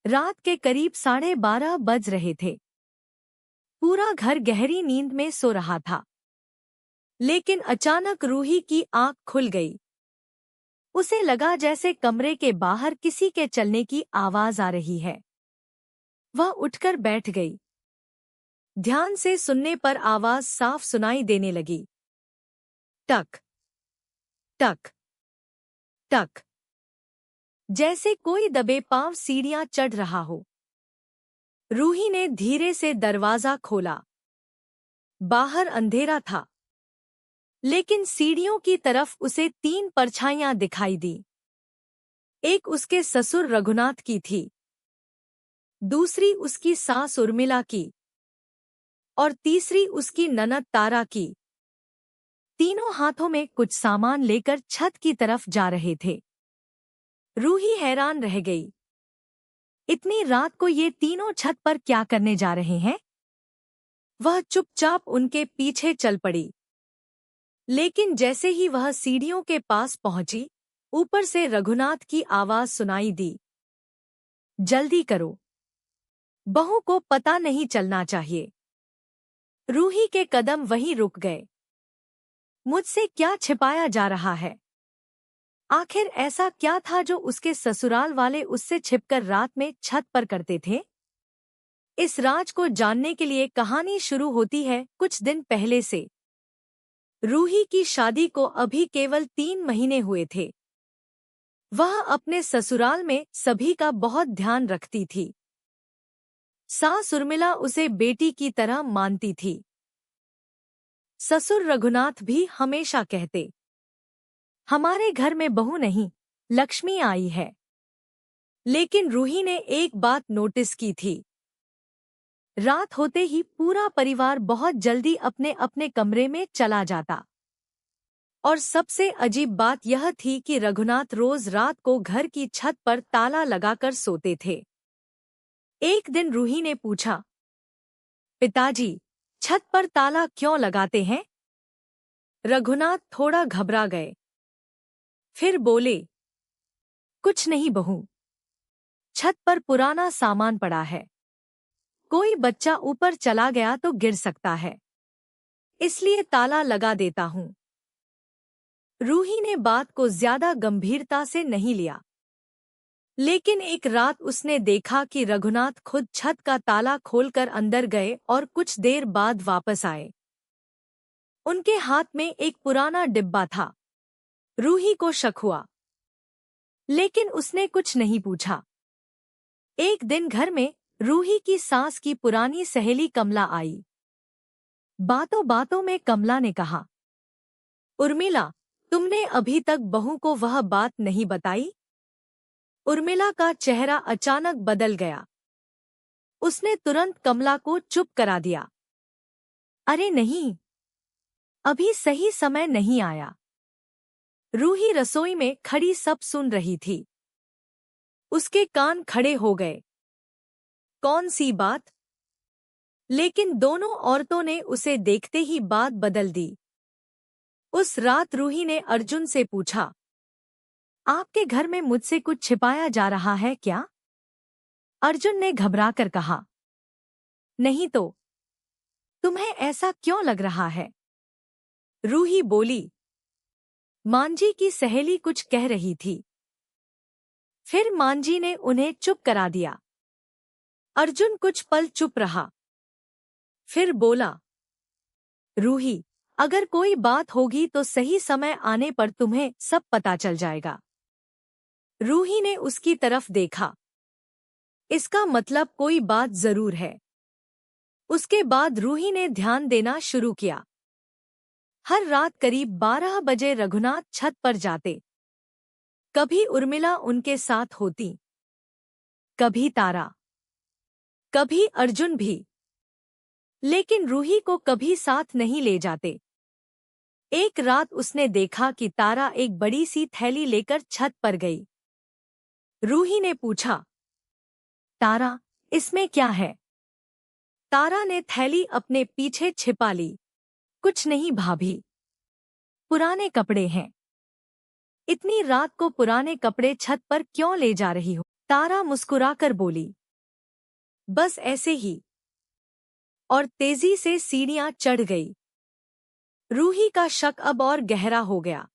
रात के करीब 12:30 बज रहे थे। पूरा घर गहरी नींद में सो रहा था, लेकिन अचानक रूही की आंख खुल गई। उसे लगा जैसे कमरे के बाहर किसी के चलने की आवाज आ रही है। वह उठकर बैठ गई। ध्यान से सुनने पर आवाज साफ सुनाई देने लगी। टक टक टक, जैसे कोई दबे पांव सीढ़ियां चढ़ रहा हो। रूही ने धीरे से दरवाजा खोला। बाहर अंधेरा था, लेकिन सीढ़ियों की तरफ उसे 3 परछाइयां दिखाई दी। एक उसके ससुर रघुनाथ की थी, दूसरी उसकी सास उर्मिला की और तीसरी उसकी ननद तारा की। तीनों हाथों में कुछ सामान लेकर छत की तरफ जा रहे थे। रूही हैरान रह गई। इतनी रात को ये तीनों छत पर क्या करने जा रहे हैं? वह चुपचाप उनके पीछे चल पड़ी। लेकिन जैसे ही वह सीढ़ियों के पास पहुंची, ऊपर से रघुनाथ की आवाज सुनाई दी। जल्दी करो, बहू को पता नहीं चलना चाहिए। रूही के कदम वहीं रुक गए। मुझसे क्या छिपाया जा रहा है? आखिर ऐसा क्या था जो उसके ससुराल वाले उससे छिपकर रात में छत पर करते थे? इस राज को जानने के लिए कहानी शुरू होती है कुछ दिन पहले से। रूही की शादी को अभी केवल 3 महीने हुए थे। वह अपने ससुराल में सभी का बहुत ध्यान रखती थी। सास उर्मिला उसे बेटी की तरह मानती थी। ससुर रघुनाथ भी हमेशा कहते, हमारे घर में बहू नहीं, लक्ष्मी आई है। लेकिन रूही ने एक बात नोटिस की थी। रात होते ही पूरा परिवार बहुत जल्दी अपने अपने कमरे में चला जाता। और सबसे अजीब बात यह थी कि रघुनाथ रोज रात को घर की छत पर ताला लगाकर सोते थे। एक दिन रूही ने पूछा, पिताजी, छत पर ताला क्यों लगाते हैं? रघुनाथ थोड़ा घबरा गए। फिर बोले, कुछ नहीं बहू, छत पर पुराना सामान पड़ा है। कोई बच्चा ऊपर चला गया तो गिर सकता है, इसलिए ताला लगा देता हूं। रूही ने बात को ज्यादा गंभीरता से नहीं लिया। लेकिन एक रात उसने देखा कि रघुनाथ खुद छत का ताला खोलकर अंदर गए और कुछ देर बाद वापस आए। उनके हाथ में एक पुराना डिब्बा था। रूही को शक हुआ, लेकिन उसने कुछ नहीं पूछा। एक दिन घर में रूही की सास की पुरानी सहेली कमला आई। बातों बातों में कमला ने कहा, उर्मिला, तुमने अभी तक बहू को वह बात नहीं बताई? उर्मिला का चेहरा अचानक बदल गया। उसने तुरंत कमला को चुप करा दिया। अरे नहीं, अभी सही समय नहीं आया। रूही रसोई में खड़ी सब सुन रही थी। उसके कान खड़े हो गए। कौन सी बात? लेकिन दोनों औरतों ने उसे देखते ही बात बदल दी। उस रात रूही ने अर्जुन से पूछा, आपके घर में मुझसे कुछ छिपाया जा रहा है क्या? अर्जुन ने घबराकर कहा, नहीं तो, तुम्हें ऐसा क्यों लग रहा है? रूही बोली, मांझी की सहेली कुछ कह रही थी। फिर मांझी ने उन्हें चुप करा दिया। अर्जुन कुछ पल चुप रहा, फिर बोला, रूही, अगर कोई बात होगी तो सही समय आने पर तुम्हें सब पता चल जाएगा। रूही ने उसकी तरफ देखा। इसका मतलब कोई बात जरूर है। उसके बाद रूही ने ध्यान देना शुरू किया। हर रात करीब 12 बजे रघुनाथ छत पर जाते। कभी उर्मिला उनके साथ होती, कभी तारा, कभी अर्जुन भी, लेकिन रूही को कभी साथ नहीं ले जाते। एक रात उसने देखा कि तारा एक बड़ी सी थैली लेकर छत पर गई। रूही ने पूछा, तारा, इसमें क्या है? तारा ने थैली अपने पीछे छिपा ली। कुछ नहीं भाभी, पुराने कपड़े हैं। इतनी रात को पुराने कपड़े छत पर क्यों ले जा रही हो? तारा मुस्कुराकर बोली, बस ऐसे ही, और तेजी से सीढ़ियां चढ़ गई। रूही का शक अब और गहरा हो गया।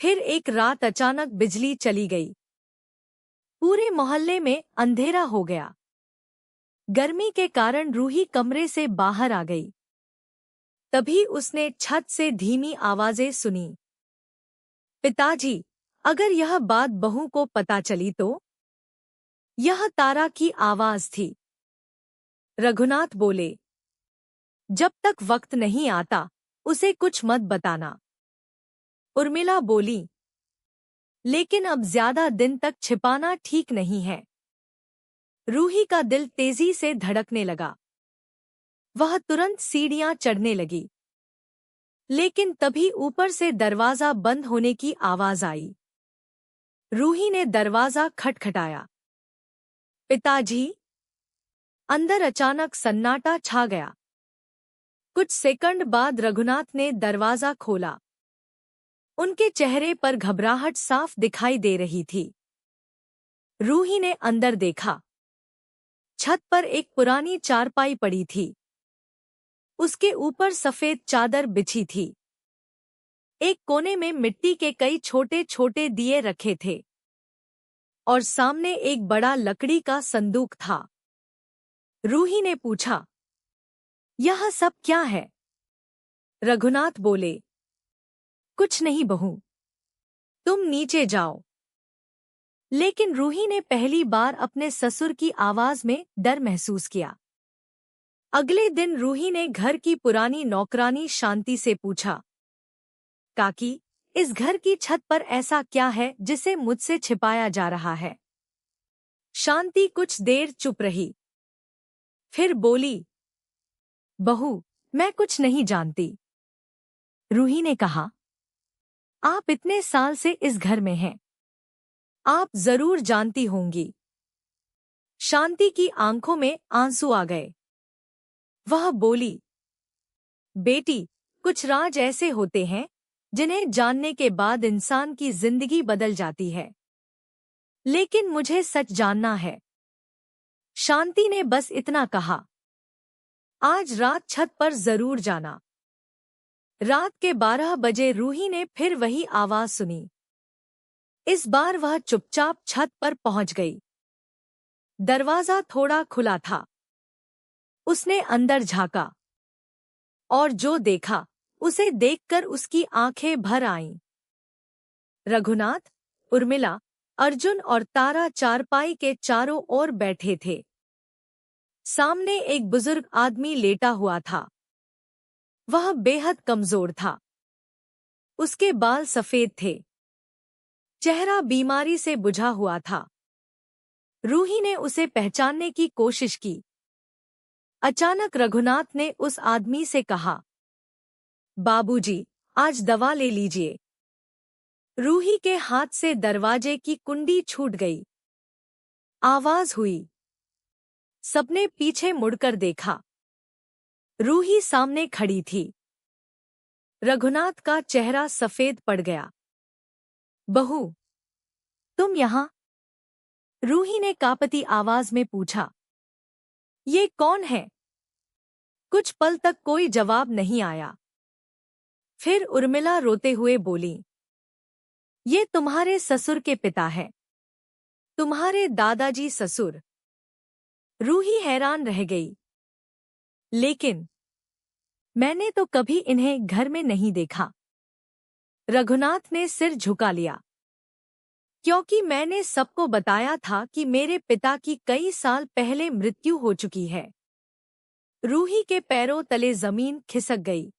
फिर एक रात अचानक बिजली चली गई। पूरे मोहल्ले में अंधेरा हो गया। गर्मी के कारण रूही कमरे से बाहर आ गई। तभी उसने छत से धीमी आवाजें सुनी। पिताजी, अगर यह बात बहू को पता चली तो? यह तारा की आवाज थी। रघुनाथ बोले, जब तक वक्त नहीं आता उसे कुछ मत बताना। उर्मिला बोली, लेकिन अब ज्यादा दिन तक छिपाना ठीक नहीं है। रूही का दिल तेजी से धड़कने लगा। वह तुरंत सीढ़ियां चढ़ने लगी। लेकिन तभी ऊपर से दरवाजा बंद होने की आवाज आई। रूही ने दरवाजा खटखटाया। पिताजी। अंदर अचानक सन्नाटा छा गया। कुछ सेकंड बाद रघुनाथ ने दरवाजा खोला। उनके चेहरे पर घबराहट साफ दिखाई दे रही थी। रूही ने अंदर देखा। छत पर एक पुरानी चारपाई पड़ी थी। उसके ऊपर सफेद चादर बिछी थी। एक कोने में मिट्टी के कई छोटे छोटे दिए रखे थे और सामने एक बड़ा लकड़ी का संदूक था। रूही ने पूछा, यह सब क्या है? रघुनाथ बोले, कुछ नहीं बहू, तुम नीचे जाओ। लेकिन रूही ने पहली बार अपने ससुर की आवाज में डर महसूस किया। अगले दिन रूही ने घर की पुरानी नौकरानी शांति से पूछा, काकी, इस घर की छत पर ऐसा क्या है जिसे मुझसे छिपाया जा रहा है? शांति कुछ देर चुप रही। फिर बोली, बहू, मैं कुछ नहीं जानती। रूही ने कहा, आप इतने साल से इस घर में हैं। आप जरूर जानती होंगी। शांति की आंखों में आंसू आ गए। वह बोली, बेटी, कुछ राज ऐसे होते हैं जिन्हें जानने के बाद इंसान की जिंदगी बदल जाती है। लेकिन मुझे सच जानना है। शांति ने बस इतना कहा। आज रात छत पर जरूर जाना। रात के 12 बजे रूही ने फिर वही आवाज सुनी। इस बार वह चुपचाप छत पर पहुंच गई। दरवाजा थोड़ा खुला था। उसने अंदर झांका और जो देखा उसे देखकर उसकी आंखें भर आईं। रघुनाथ, उर्मिला, अर्जुन और तारा चारपाई के चारों ओर बैठे थे। सामने एक बुजुर्ग आदमी लेटा हुआ था। वह बेहद कमजोर था। उसके बाल सफेद थे। चेहरा बीमारी से बुझा हुआ था। रूही ने उसे पहचानने की कोशिश की। अचानक रघुनाथ ने उस आदमी से कहा, बाबूजी, आज दवा ले लीजिए। रूही के हाथ से दरवाजे की कुंडी छूट गई। आवाज हुई। सबने पीछे मुड़कर देखा। रूही सामने खड़ी थी। रघुनाथ का चेहरा सफेद पड़ गया। बहू, तुम यहां? रूही ने कांपती आवाज में पूछा। ये कौन है? कुछ पल तक कोई जवाब नहीं आया। फिर उर्मिला रोते हुए बोली, ये तुम्हारे ससुर के पिता हैं। तुम्हारे दादाजी ससुर। रूही हैरान रह गई। लेकिन मैंने तो कभी इन्हें घर में नहीं देखा। रघुनाथ ने सिर झुका लिया। क्योंकि मैंने सबको बताया था कि मेरे पिता की कई साल पहले मृत्यु हो चुकी है। रूही के पैरों तले जमीन खिसक गई।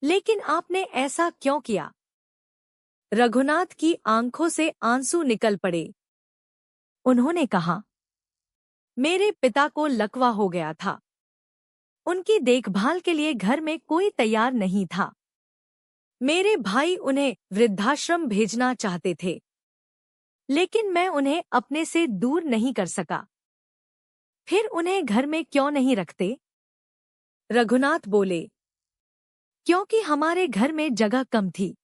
लेकिन आपने ऐसा क्यों किया? रघुनाथ की आंखों से आंसू निकल पड़े। उन्होंने कहा, मेरे पिता को लकवा हो गया था। उनकी देखभाल के लिए घर में कोई तैयार नहीं था। मेरे भाई उन्हें वृद्धाश्रम भेजना चाहते थे, लेकिन मैं उन्हें अपने से दूर नहीं कर सका। फिर उन्हें घर में क्यों नहीं रखते? रघुनाथ बोले, क्योंकि हमारे घर में जगह कम थी।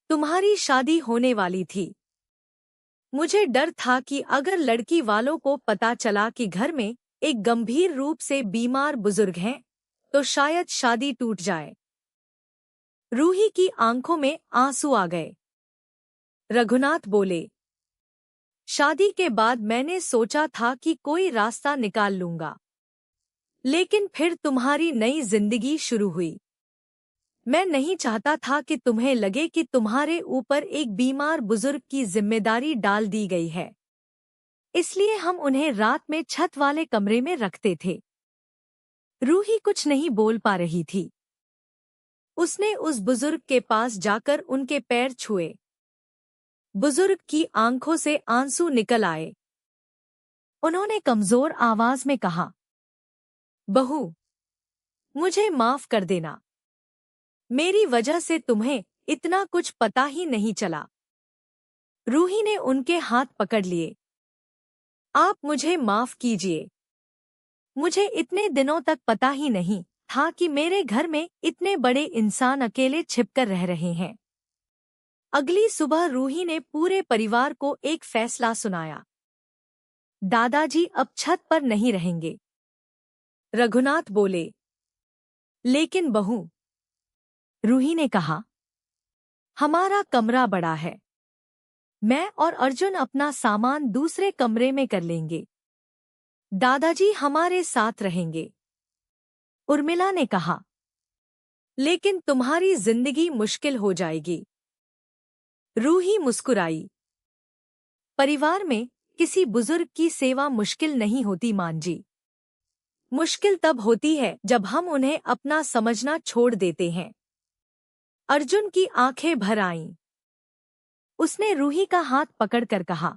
तुम्हारी शादी होने वाली थी। मुझे डर था कि अगर लड़की वालों को पता चला कि घर में एक गंभीर रूप से बीमार बुजुर्ग हैं, तो शायद शादी टूट जाए। रूही की आंखों में आंसू आ गए। रघुनाथ बोले, शादी के बाद मैंने सोचा था कि कोई रास्ता निकाल लूंगा, लेकिन फिर तुम्हारी नई जिंदगी शुरू हुई। मैं नहीं चाहता था कि तुम्हें लगे कि तुम्हारे ऊपर एक बीमार बुजुर्ग की जिम्मेदारी डाल दी गई है, इसलिए हम उन्हें रात में छत वाले कमरे में रखते थे। रूही कुछ नहीं बोल पा रही थी। उसने उस बुजुर्ग के पास जाकर उनके पैर छुए। बुजुर्ग की आंखों से आंसू निकल आए। उन्होंने कमजोर आवाज में कहा, बहू, मुझे माफ कर देना। मेरी वजह से तुम्हें इतना कुछ पता ही नहीं चला। रूही ने उनके हाथ पकड़ लिए। आप मुझे माफ कीजिए। मुझे इतने दिनों तक पता ही नहीं था कि मेरे घर में इतने बड़े इंसान अकेले छिपकर रह रहे हैं। अगली सुबह रूही ने पूरे परिवार को एक फैसला सुनाया। दादाजी अब छत पर नहीं रहेंगे। रघुनाथ बोले, लेकिन बहू, रूही ने कहा, हमारा कमरा बड़ा है। मैं और अर्जुन अपना सामान दूसरे कमरे में कर लेंगे। दादाजी हमारे साथ रहेंगे। उर्मिला ने कहा, लेकिन तुम्हारी जिंदगी मुश्किल हो जाएगी। रूही मुस्कुराई। परिवार में किसी बुजुर्ग की सेवा मुश्किल नहीं होती मान जी। मुश्किल तब होती है जब हम उन्हें अपना समझना छोड़ देते हैं। अर्जुन की आंखें भर आईं। उसने रूही का हाथ पकड़कर कहा,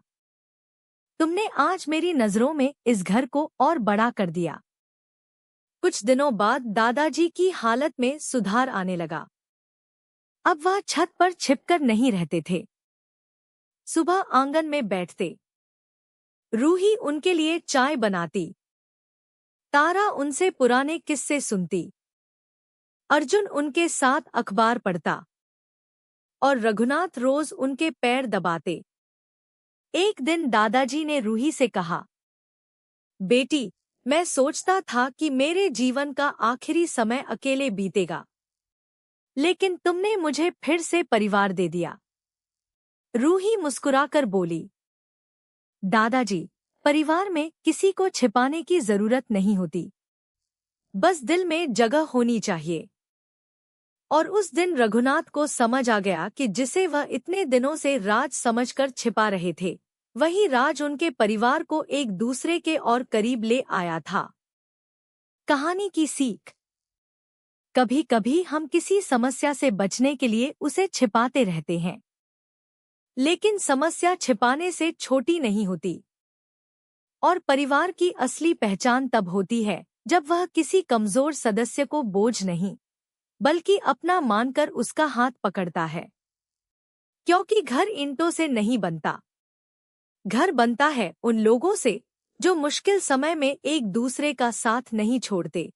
तुमने आज मेरी नजरों में इस घर को और बड़ा कर दिया। कुछ दिनों बाद दादाजी की हालत में सुधार आने लगा। अब वह छत पर छिपकर नहीं रहते थे। सुबह आंगन में बैठते। रूही उनके लिए चाय बनाती। तारा उनसे पुराने किस्से सुनती। अर्जुन उनके साथ अखबार पढ़ता और रघुनाथ रोज उनके पैर दबाते। एक दिन दादाजी ने रूही से कहा, बेटी, मैं सोचता था कि मेरे जीवन का आखिरी समय अकेले बीतेगा, लेकिन तुमने मुझे फिर से परिवार दे दिया। रूही मुस्कुराकर बोली, दादाजी, परिवार में किसी को छिपाने की जरूरत नहीं होती, बस दिल में जगह होनी चाहिए। और उस दिन रघुनाथ को समझ आ गया कि जिसे वह इतने दिनों से राज समझकर छिपा रहे थे, वही राज उनके परिवार को एक दूसरे के और करीब ले आया था। कहानी की सीख। कभी कभी हम किसी समस्या से बचने के लिए उसे छिपाते रहते हैं, लेकिन समस्या छिपाने से छोटी नहीं होती। और परिवार की असली पहचान तब होती है जब वह किसी कमजोर सदस्य को बोझ नहीं, बल्कि अपना मानकर उसका हाथ पकड़ता है। क्योंकि घर ईंटों से नहीं बनता। घर बनता है उन लोगों से जो मुश्किल समय में एक दूसरे का साथ नहीं छोड़ते।